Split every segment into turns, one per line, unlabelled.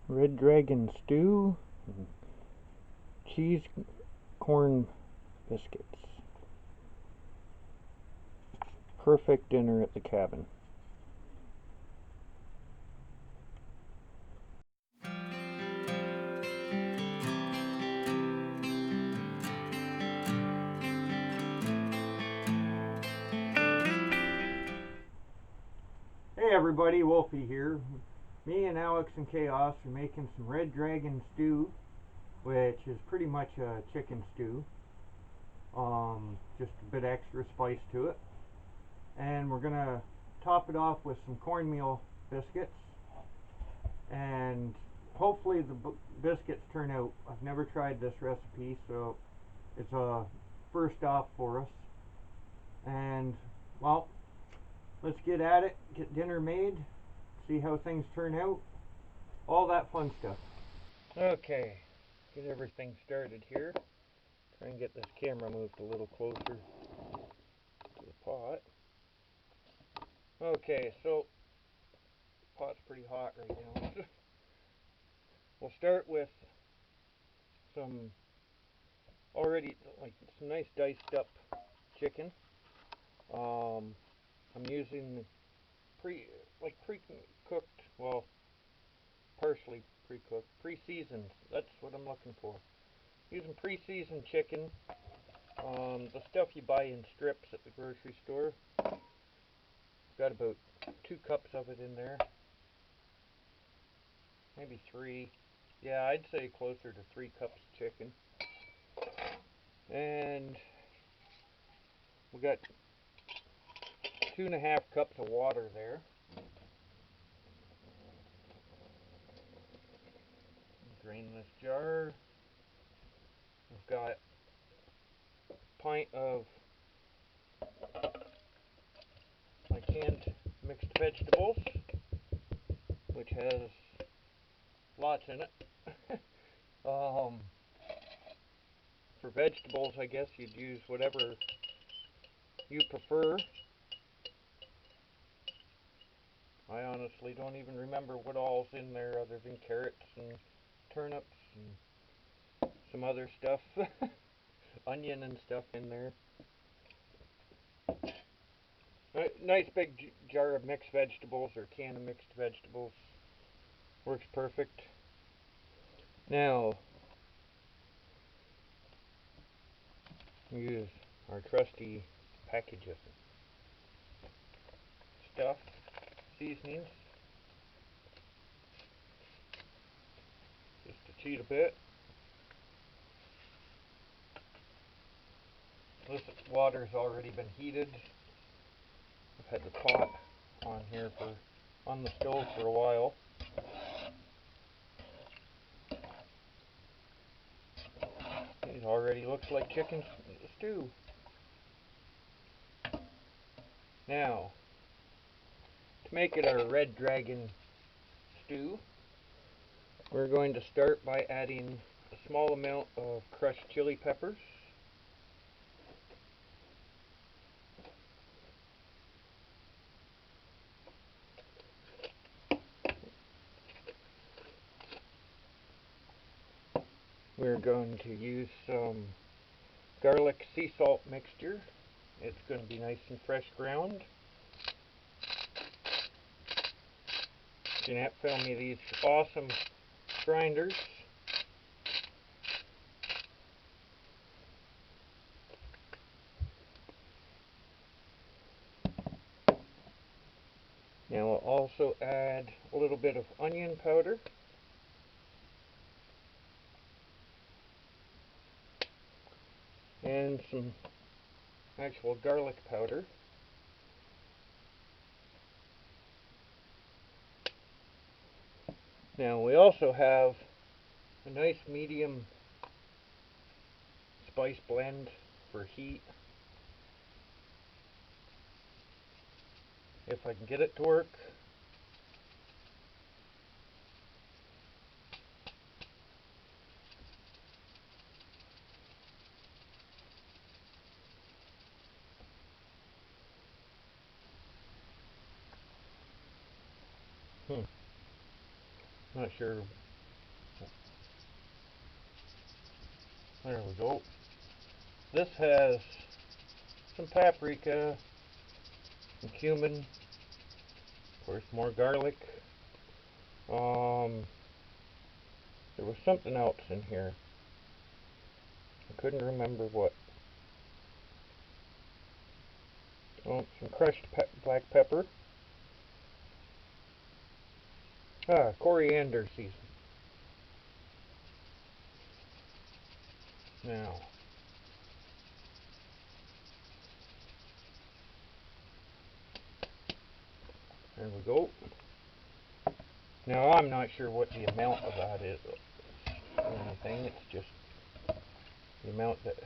Red Dragon Stew, and Cheesy Corn Biscuits. Perfect dinner at the cabin. Hey everybody, Wolfie here. Me and Alex and Chaos are making some Red Dragon Stew, which is pretty much a chicken stew. Just a bit extra spice to it. And we're gonna top it off with some cornmeal biscuits. And hopefully the biscuits turn out. I've never tried this recipe, so it's a first off for us. And well, let's get at it, get dinner made, see how things turn out, all that fun stuff. Okay, get everything started here. Try and get this camera moved a little closer to the pot. Okay, so the pot's pretty hot right now. We'll start with some some nice diced up chicken. I'm using pre-cooked, well, partially pre-cooked, pre-seasoned. That's what I'm looking for. Using pre-seasoned chicken. The stuff you buy in strips at the grocery store. Got about 2 cups of it in there. Maybe 3. Yeah, I'd say closer to 3 cups of chicken. And we got 2.5 cups of water there. Drain this jar. We've got a pint of my canned mixed vegetables, which has lots in it. For vegetables, I guess you'd use whatever you prefer. I honestly don't even remember what all's in there other than carrots and turnips and some other stuff. Onion and stuff in there. Nice big jar of mixed vegetables or can of mixed vegetables. Works perfect. Now, use our trusty package of stuff, seasonings, just to cheat a bit. This water's already been heated. I've had the pot on the stove for a while. It already looks like chicken stew. Now, to make it our Red Dragon stew, we're going to start by adding a small amount of crushed chili peppers. We're going to use some garlic sea salt mixture. It's going to be nice and fresh ground. Jeanette found me these awesome grinders. Now we'll also add a little bit of onion powder. And some actual garlic powder. Now we also have a nice medium spice blend for heat. If I can get it to work. Not sure There we go. This has some paprika, some cumin, of course more garlic. There was something else in here. I couldn't remember what. Oh, some crushed black pepper. Coriander season. Now, there we go. Now, I'm not sure what the amount of that is or anything. It's just the amount that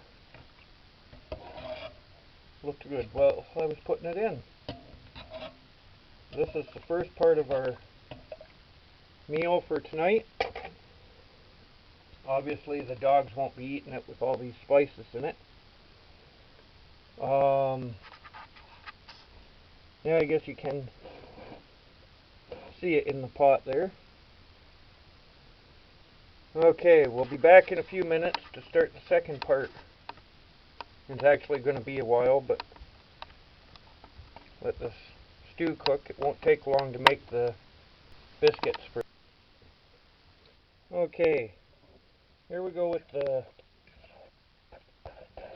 looked good. Well, I was putting it in. This is the first part of our meal for tonight. Obviously, the dogs won't be eating it with all these spices in it. Yeah, I guess you can see it in the pot there. Okay, we'll be back in a few minutes to start the second part. It's actually going to be a while, but let this stew cook. It won't take long to make the biscuits for. Okay, here we go with the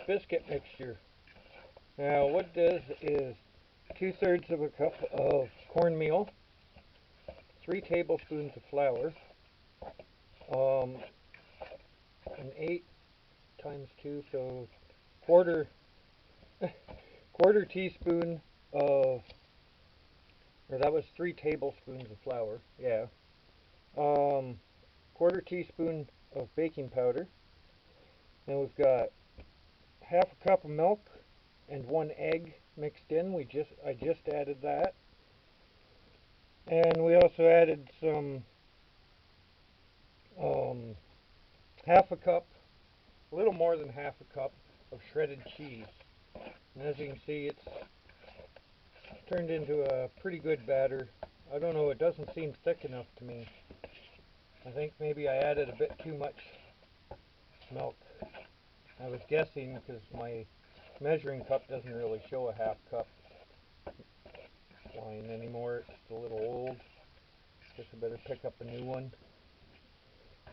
biscuit mixture. Now what it does is 2/3 of a cup of cornmeal, 3 tablespoons of flour, an 8 times 2, so quarter teaspoon of, or that was 3 tablespoons of flour, yeah. Quarter teaspoon of baking powder. Then we've got half a cup of milk and 1 egg mixed in. I just added that. And we also added some half a cup, a little more than half a cup of shredded cheese. And as you can see, it's turned into a pretty good batter. I don't know, it doesn't seem thick enough to me. I think maybe I added a bit too much milk. I was guessing because my measuring cup doesn't really show a half cup line anymore. It's a little old. Guess I better pick up a new one.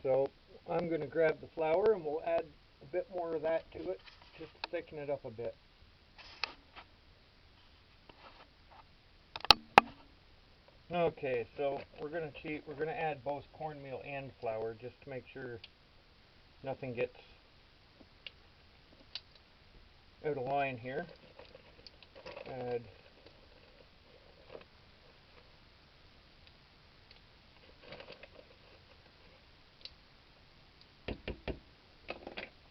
So I'm going to grab the flour and we'll add a bit more of that to it just to thicken it up a bit. Okay, so we're going to add both cornmeal and flour just to make sure nothing gets out of line here. Add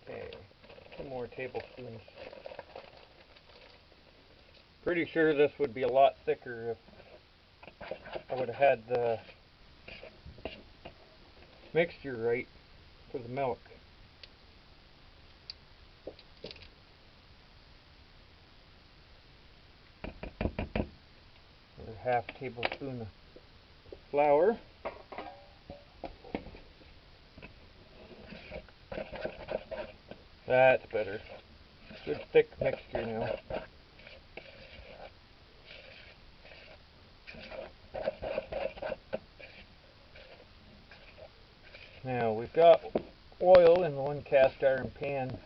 okay, 2 more tablespoons. Pretty sure this would be a lot thicker if I would have had the mixture right for the milk. Another half tablespoon of flour. That's better. Good thick mixture now. Now we've got oil in the 1 cast iron pan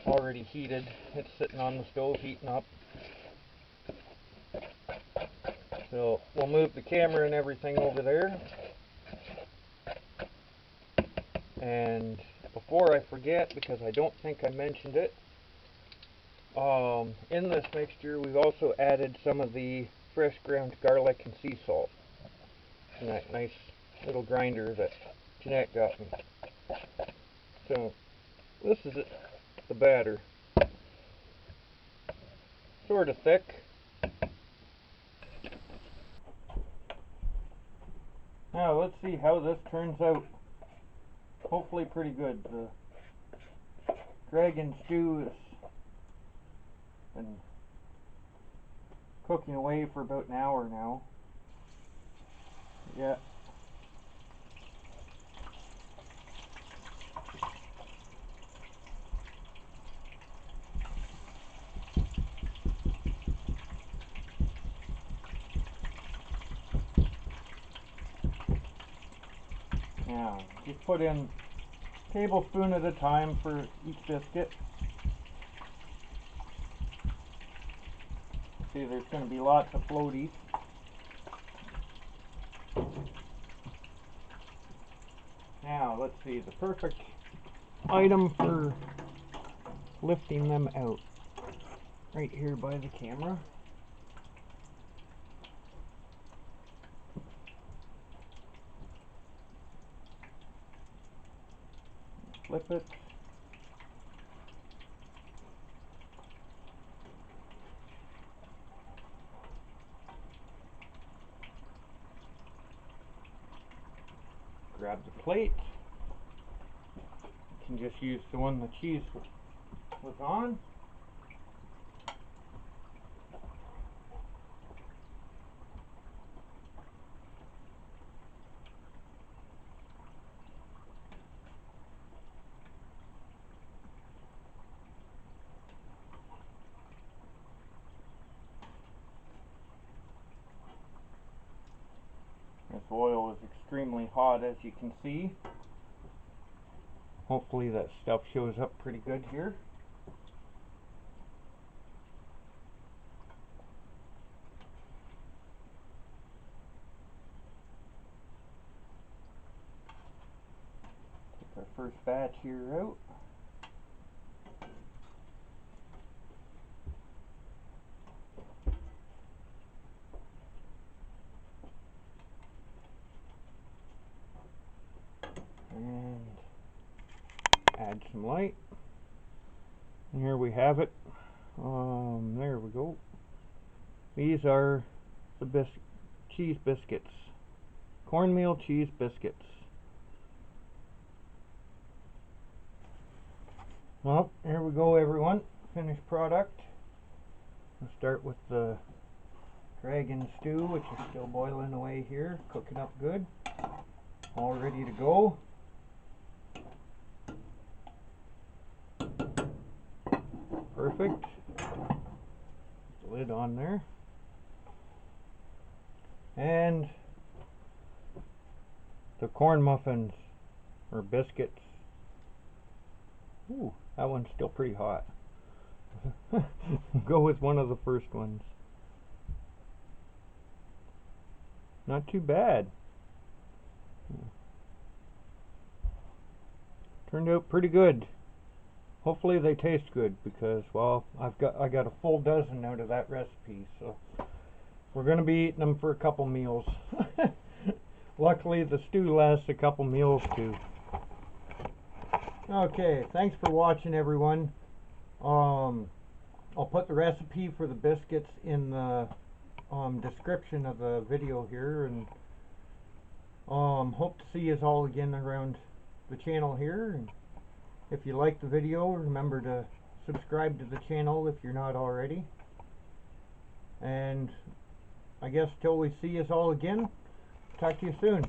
already heated. It's sitting on the stove heating up. So we'll move the camera and everything over there. And before I forget, because I don't think I mentioned it, in this mixture we've also added some of the fresh ground garlic and sea salt in that nice little grinder that Jeanette got me. So this is it, the batter. Sort of thick. Now let's see how this turns out. Hopefully pretty good. The dragon stew has been cooking away for about an hour now. Yeah. Now, just put in a tablespoon at a time for each biscuit. See, there's going to be lots of floaties. Now, let's see, the perfect item for lifting them out. Right here by the camera. Flip it. Grab the plate. You can just use the one the cheese was on. This oil is extremely hot, as you can see. Hopefully that stuff shows up pretty good here. Take our first batch here out. And add some light. And here we have it. There we go. These are the cheese biscuits. Cornmeal cheese biscuits. Well, here we go, everyone. Finished product. We'll start with the dragon stew, which is still boiling away here, cooking up good. All ready to go. Perfect. Lid on there. And the corn muffins or biscuits. Ooh, that one's still pretty hot. Go with one of the first ones. Not too bad. Turned out pretty good. Hopefully they taste good because, well, I got a full dozen out of that recipe, so we're going to be eating them for a couple meals. Luckily the stew lasts a couple meals too. Okay, thanks for watching, everyone. I'll put the recipe for the biscuits in the description of the video here, and hope to see you all again around the channel here. And if you like the video, remember to subscribe to the channel if you're not already. And I guess till we see you all again, talk to you soon.